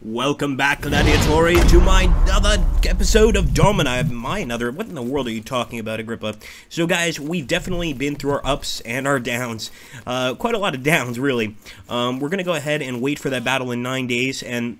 Welcome back, Gladiatori, to my other episode of Domina. What in the world are you talking about, Agrippa? So, guys, we've definitely been through our ups and our downs. Quite a lot of downs, really. We're going to go ahead and wait for that battle in 9 days, and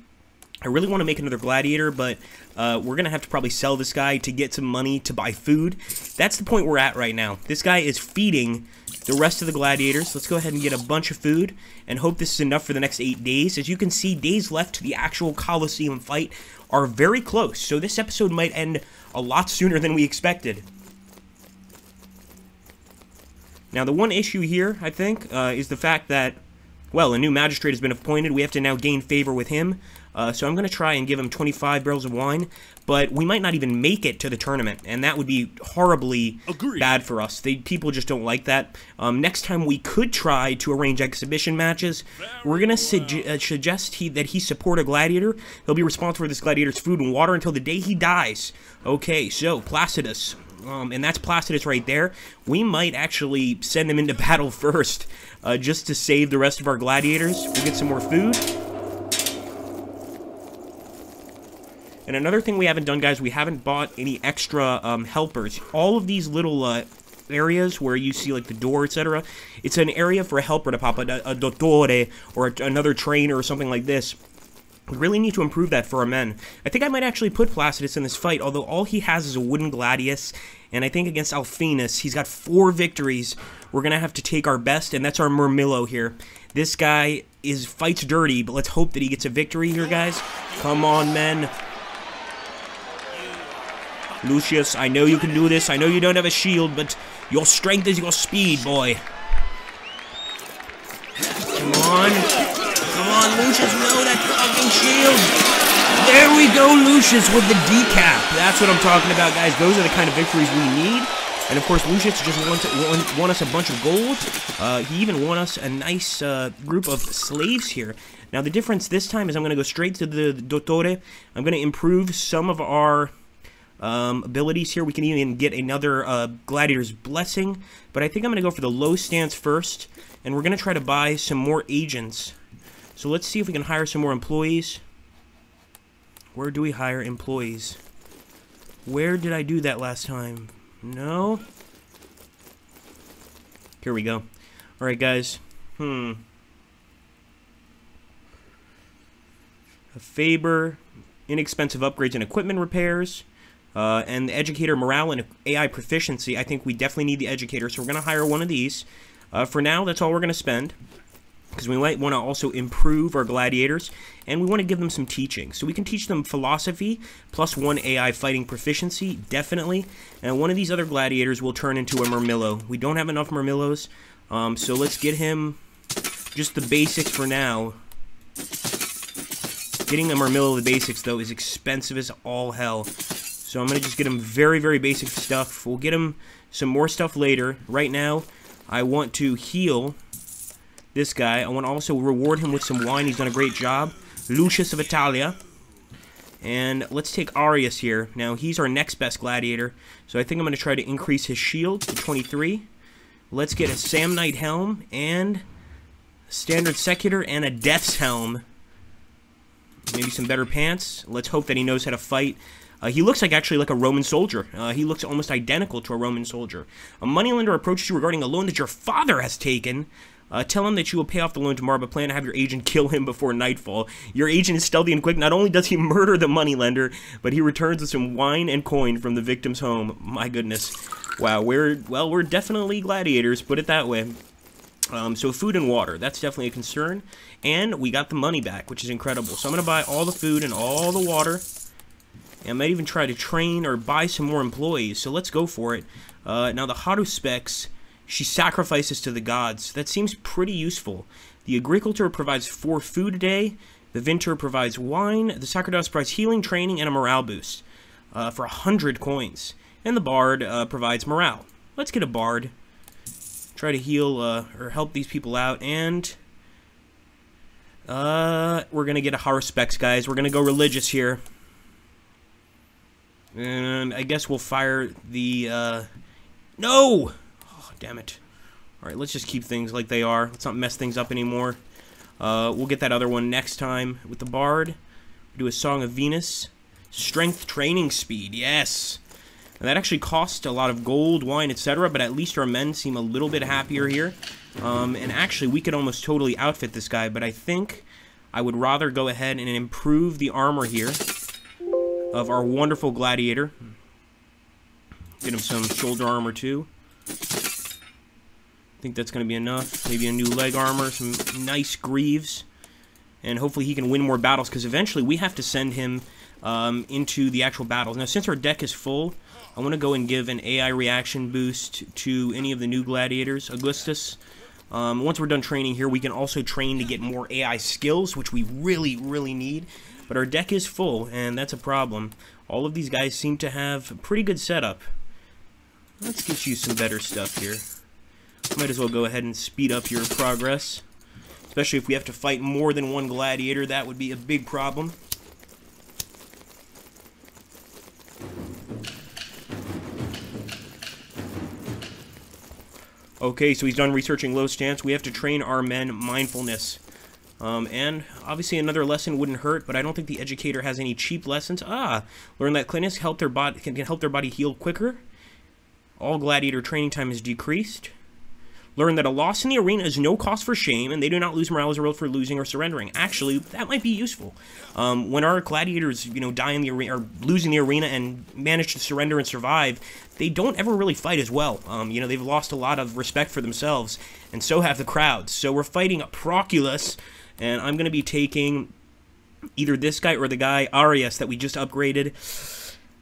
I really want to make another gladiator, but we're going to have to probably sell this guy to get some money to buy food. That's the point we're at right now. This guy is feeding the rest of the gladiators. Let's go ahead and get a bunch of food and hope this is enough for the next 8 days. As you can see, days left to the actual Colosseum fight are very close, so this episode might end a lot sooner than we expected. Now, the one issue here, I think, is the fact that, well, a new magistrate has been appointed. We have to now gain favor with him. So I'm going to try and give him 25 barrels of wine, but we might not even make it to the tournament, and that would be horribly bad for us. People just don't like that. Next time we could try to arrange exhibition matches. We're going to suggest that he support a gladiator. He'll be responsible for this gladiator's food and water until the day he dies. Okay, so Placidus. And that's Placidus right there. We might actually send him into battle first, just to save the rest of our gladiators. We'll get some more food. And another thing we haven't done, guys, we haven't bought any extra helpers. All of these little areas where you see, like, the door, etc., it's an area for a helper to pop, a dottore, or another trainer, or something like this. We really need to improve that for our men. I think I might actually put Placidus in this fight, although all he has is a wooden gladius, and I think against Alphinus, he's got 4 victories. We're going to have to take our best, and that's our Murmillo here. This guy fights dirty, but let's hope that he gets a victory here, guys. Come on, men. Lucius, I know you can do this. I know you don't have a shield, but your strength is your speed, boy. Come on. Come on, Lucius. No, that fucking shield. There we go, Lucius, with the decap. That's what I'm talking about, guys. Those are the kind of victories we need. And, of course, Lucius just won us a bunch of gold. He even won us a nice group of slaves here. Now, the difference this time is I'm going to go straight to the Dottore. I'm going to improve some of our abilities here. We can even get another gladiator's blessing, but I think I'm going to go for the low stance first, and we're going to try to buy some more agents. So let's see if we can hire some more employees. Where do we hire employees? Where did I do that last time? No? Here we go. Alright, guys. A Faber, inexpensive upgrades and equipment repairs. And the educator morale and AI proficiency. I think we definitely need the educator, so we're going to hire one of these. For now, that's all we're going to spend, because we might want to also improve our gladiators, and we want to give them some teaching. So we can teach them philosophy, plus 1 AI fighting proficiency, definitely. And one of these other gladiators will turn into a Murmillo. We don't have enough Murmillos, so let's get him just the basics for now. Getting a Murmillo the basics, though, is expensive as all hell. So I'm going to just get him very, very basic stuff. We'll get him some more stuff later. Right now, I want to heal this guy. I want to also reward him with some wine. He's done a great job. Lucius of Italia. And let's take Arius here. Now, he's our next best gladiator. So I think I'm going to try to increase his shield to 23. Let's get a Samnite helm and a standard secutor and a Death's helm. Maybe some better pants. Let's hope that he knows how to fight. He looks actually like a Roman soldier. He looks almost identical to a Roman soldier. A moneylender approaches you regarding a loan that your father has taken. Tell him that you will pay off the loan tomorrow, but plan to have your agent kill him before nightfall. Your agent is stealthy and quick. Not only does he murder the moneylender, but he returns with some wine and coin from the victim's home. My goodness. Wow, we're definitely gladiators, put it that way. So food and water, that's definitely a concern. And we got the money back, which is incredible. So I'm going to buy all the food and all the water. I might even try to train or buy some more employees, so let's go for it. Now, the Haruspex, she sacrifices to the gods. That seems pretty useful. The Agricultor provides 4 food a day. The Vinter provides wine. The Sacerdote provides healing, training, and a morale boost for 100 coins. And the Bard provides morale. Let's get a Bard. Try to heal or help these people out, and we're going to get a Haruspex, guys. We're going to go religious here. And I guess we'll fire the, no! Oh, damn it. Alright, let's just keep things like they are. Let's not mess things up anymore. We'll get that other one next time with the Bard. Do a Song of Venus. Strength training speed, yes. And that actually cost a lot of gold, wine, etc., but at least our men seem a little bit happier here. And actually, we could almost totally outfit this guy, but I think I would rather go ahead and improve the armor here of our wonderful gladiator. Get him some shoulder armor, too. I think that's going to be enough. Maybe a new leg armor, some nice greaves. And hopefully he can win more battles, because eventually we have to send him into the actual battles. Now, since our deck is full, I want to go and give an AI reaction boost to any of the new gladiators. Augustus, once we're done training here, we can also train to get more AI skills, which we really, really need. But our deck is full, and that's a problem. All of these guys seem to have a pretty good setup. Let's get you some better stuff here. Might as well go ahead and speed up your progress. Especially if we have to fight more than one gladiator, that would be a big problem. Okay, so he's done researching low stance. We have to train our men mindfulness. And obviously another lesson wouldn't hurt, but I don't think the educator has any cheap lessons. Learn that clinics can help their body heal quicker. All gladiator training time is decreased. Learn that a loss in the arena is no cause for shame, and they do not lose morale as a result for losing or surrendering. Actually, that might be useful. When our gladiators, die in the arena, or lose in the arena and manage to surrender and survive, they don't ever really fight as well. They've lost a lot of respect for themselves, and so have the crowds. So we're fighting Proculus, and I'm going to be taking either this guy or the guy, Arius, that we just upgraded.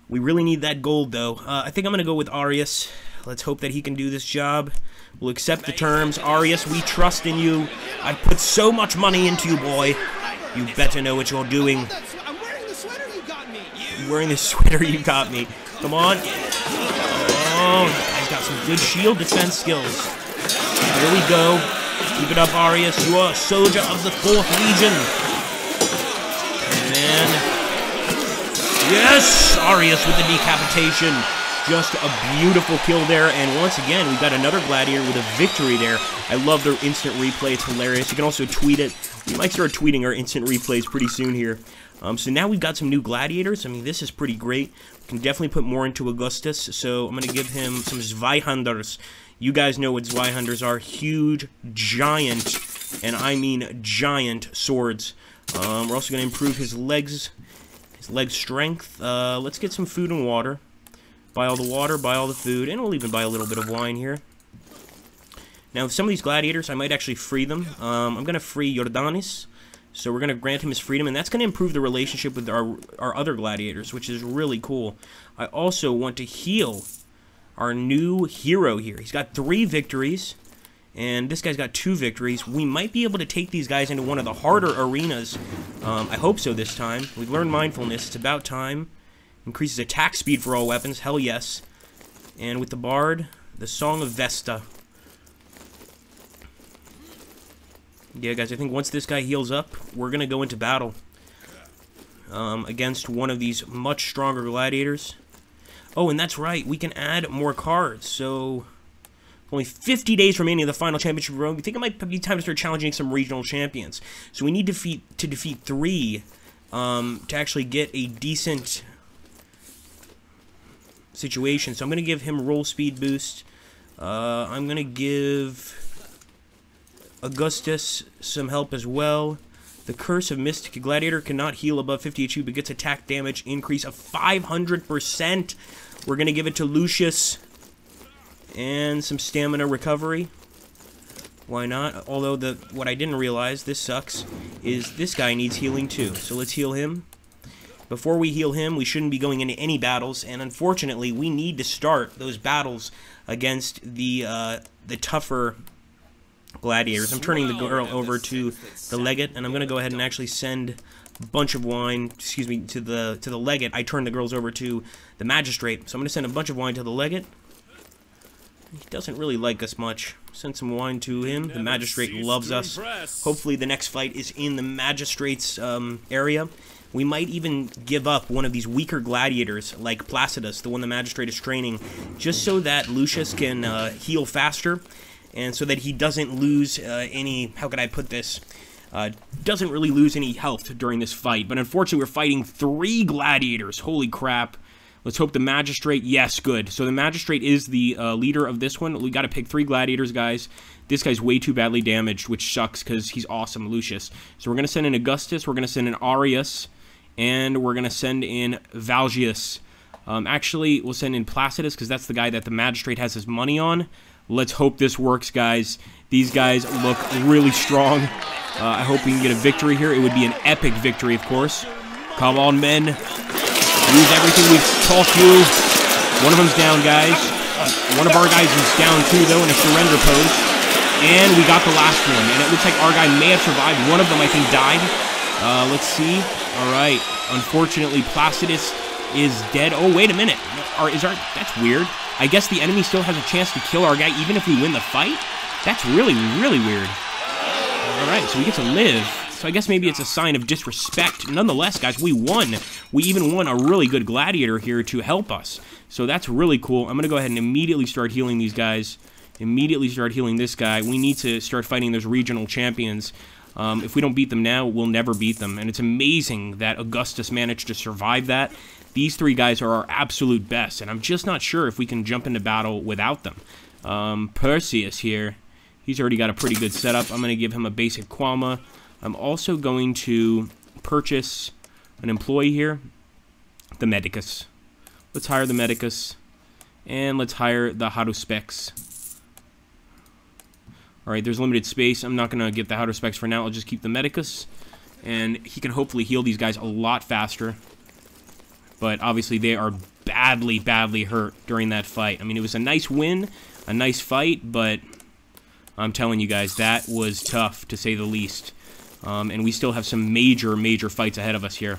We really need that gold, though. I think I'm going to go with Arius. Let's hope that he can do this job. We'll accept the terms. Arius, we trust in you. I've put so much money into you, boy. You better know what you're doing. I'm wearing the sweater you got me. You're wearing the sweater you got me. Come on. Oh, he's got some good shield defense skills. Here we go. Keep it up, Arius. You are a soldier of the 4th Legion. And then... yes! Arius with the decapitation. Just a beautiful kill there, and once again, we've got another gladiator with a victory there. I love their instant replay. It's hilarious. You can also tweet it. We might start tweeting our instant replays pretty soon here. So now we've got some new gladiators. I mean, this is pretty great. We can definitely put more into Augustus, so I'm going to give him some Zweihanders. You guys know what Zweihanders are. Huge, giant, and I mean giant swords. We're also going to improve his legs, his leg strength. Let's get some food and water. Buy all the water, buy all the food, and we'll even buy a little bit of wine here. Now, with some of these gladiators, I might actually free them. I'm going to free Jordanis, so we're going to grant him his freedom, and that's going to improve the relationship with our other gladiators, which is really cool. I also want to heal our new hero here. He's got 3 victories, and this guy's got 2 victories. We might be able to take these guys into one of the harder arenas. I hope so this time. We've learned mindfulness. It's about time. Increases attack speed for all weapons. Hell yes. And with the Bard, the Song of Vesta. Yeah, guys, I think once this guy heals up, we're going to go into battle against one of these much stronger gladiators. Oh, and that's right. We can add more cards. So, only 50 days remaining of the final championship road. We think it might be time to start challenging some regional champions. So we need to defeat 3 to actually get a decent situation. So I'm going to give him roll speed boost. I'm going to give Augustus some help as well. The Curse of Mystic Gladiator cannot heal above 50 HP, but gets attack damage increase of 500%. We're going to give it to Lucius. And some stamina recovery. Why not? Although what I didn't realize, this sucks, is this guy needs healing too. So let's heal him. Before we heal him, we shouldn't be going into any battles, and unfortunately, we need to start those battles against the tougher gladiators. I'm turning the girl over to the legate, and I'm going to go ahead and actually send a bunch of wine, excuse me, to the legate. I turned the girls over to the magistrate, so I'm going to send a bunch of wine to the legate. He doesn't really like us much. Send some wine to him. The magistrate loves us. Hopefully the next fight is in the magistrate's area. We might even give up one of these weaker gladiators, like Placidus, the one the magistrate is training, just so that Lucius can heal faster, and so that he doesn't lose any, how can I put this, doesn't really lose any health during this fight. But unfortunately, we're fighting 3 gladiators. Holy crap. Let's hope the magistrate, yes, good. So the magistrate is the leader of this one. We got to pick 3 gladiators, guys. This guy's way too badly damaged, which sucks because he's awesome, Lucius. So we're going to send in Augustus, we're going to send in Arius, and we're going to send in Valgius. Actually, we'll send in Placidus because that's the guy that the magistrate has his money on. Let's hope this works, guys. These guys look really strong. I hope we can get a victory here. It would be an epic victory, of course. Come on, men. Use everything we've taught you. One of them's down, guys. One of our guys is down too, though, in a surrender pose. And we got the last one. And it looks like our guy may have survived. One of them, I think, died. Let's see. All right. Unfortunately, Placidus is dead. Oh, wait a minute. That's weird. I guess the enemy still has a chance to kill our guy even if we win the fight? That's really, really weird. All right, so we get to live. So I guess maybe it's a sign of disrespect. Nonetheless, guys, we won. We even won a really good gladiator here to help us. So that's really cool. I'm going to go ahead and immediately start healing these guys. Immediately start healing this guy. We need to start fighting those regional champions. If we don't beat them now, we'll never beat them. And it's amazing that Augustus managed to survive that. These 3 guys are our absolute best, and I'm just not sure if we can jump into battle without them. Perseus here. He's already got a pretty good setup. I'm going to give him a basic Qualma. I'm also going to purchase an employee here, the Medicus. Let's hire the Medicus, and let's hire the Haruspex. Alright, there's limited space. I'm not going to get the Haruspex for now. I'll just keep the Medicus, and he can hopefully heal these guys a lot faster. But obviously they are badly, badly hurt during that fight. I mean, it was a nice win, a nice fight, but I'm telling you guys, that was tough, to say the least. And we still have some major, major fights ahead of us here.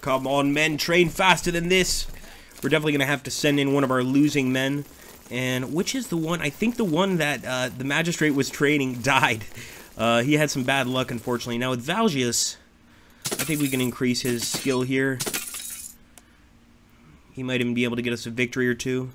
Come on, men, train faster than this. We're definitely going to have to send in one of our losing men. And which is the one? I think the one that the magistrate was training died. He had some bad luck, unfortunately. Now with Valgius, I think we can increase his skill here. He might even be able to get us a victory or two.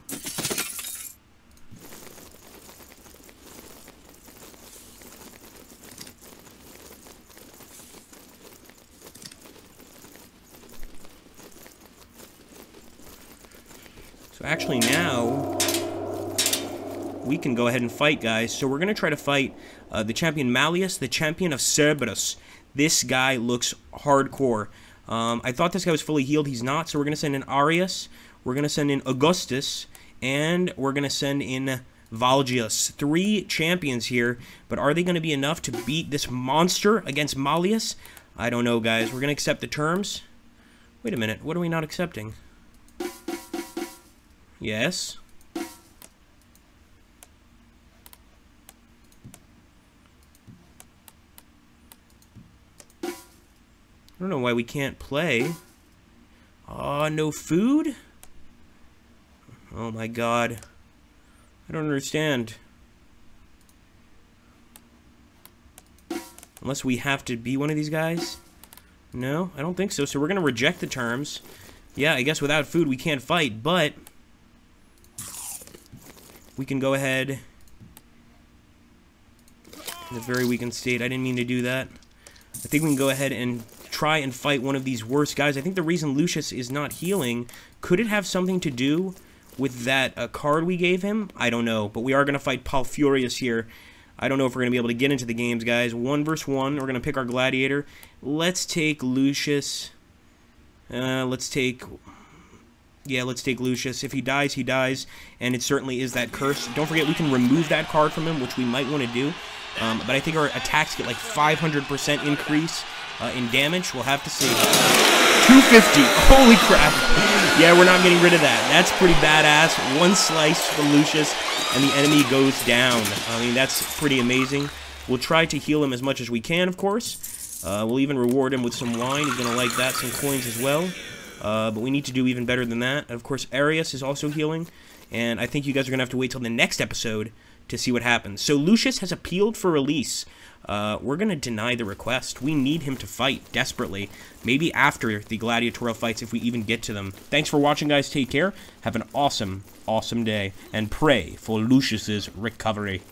So actually now, we can go ahead and fight, guys. So we're going to try to fight the champion Malleus, the champion of Cerberus. This guy looks hardcore. I thought this guy was fully healed. He's not, so we're going to send in Arius. We're going to send in Augustus. And we're going to send in Valgius. 3 champions here, but are they going to be enough to beat this monster against Malleus? I don't know, guys. We're going to accept the terms. Wait a minute. What are we not accepting? Yes. I don't know why we can't play. No food? Oh my god. I don't understand. Unless we have to be one of these guys? No, I don't think so. So we're going to reject the terms. Yeah, I guess without food we can't fight, but we can go ahead. In a very weakened state. I didn't mean to do that. I think we can go ahead and try and fight one of these worst guys. I think the reason Lucius is not healing, could it have something to do with that card we gave him? I don't know, but we are going to fight Palfurius here. I don't know if we're going to be able to get into the games, guys. 1 versus 1. We're going to pick our gladiator. Let's take Lucius. Let's take Lucius. If he dies, he dies, and it certainly is that curse. Don't forget, we can remove that card from him, which we might want to do. But I think our attacks get like 500% increase in damage. We'll have to see. 250. Holy crap. Yeah, we're not getting rid of that. That's pretty badass. 1 slice for Lucius, and the enemy goes down. I mean, that's pretty amazing. We'll try to heal him as much as we can, of course. We'll even reward him with some wine. He's going to like that, some coins as well. But we need to do even better than that. Of course, Arius is also healing. And I think you guys are going to have to wait till the next episode to see what happens. So Lucius has appealed for release. We're going to deny the request. We need him to fight desperately. Maybe after the gladiatorial fights, if we even get to them. Thanks for watching, guys. Take care. Have an awesome, awesome day. And pray for Lucius's recovery.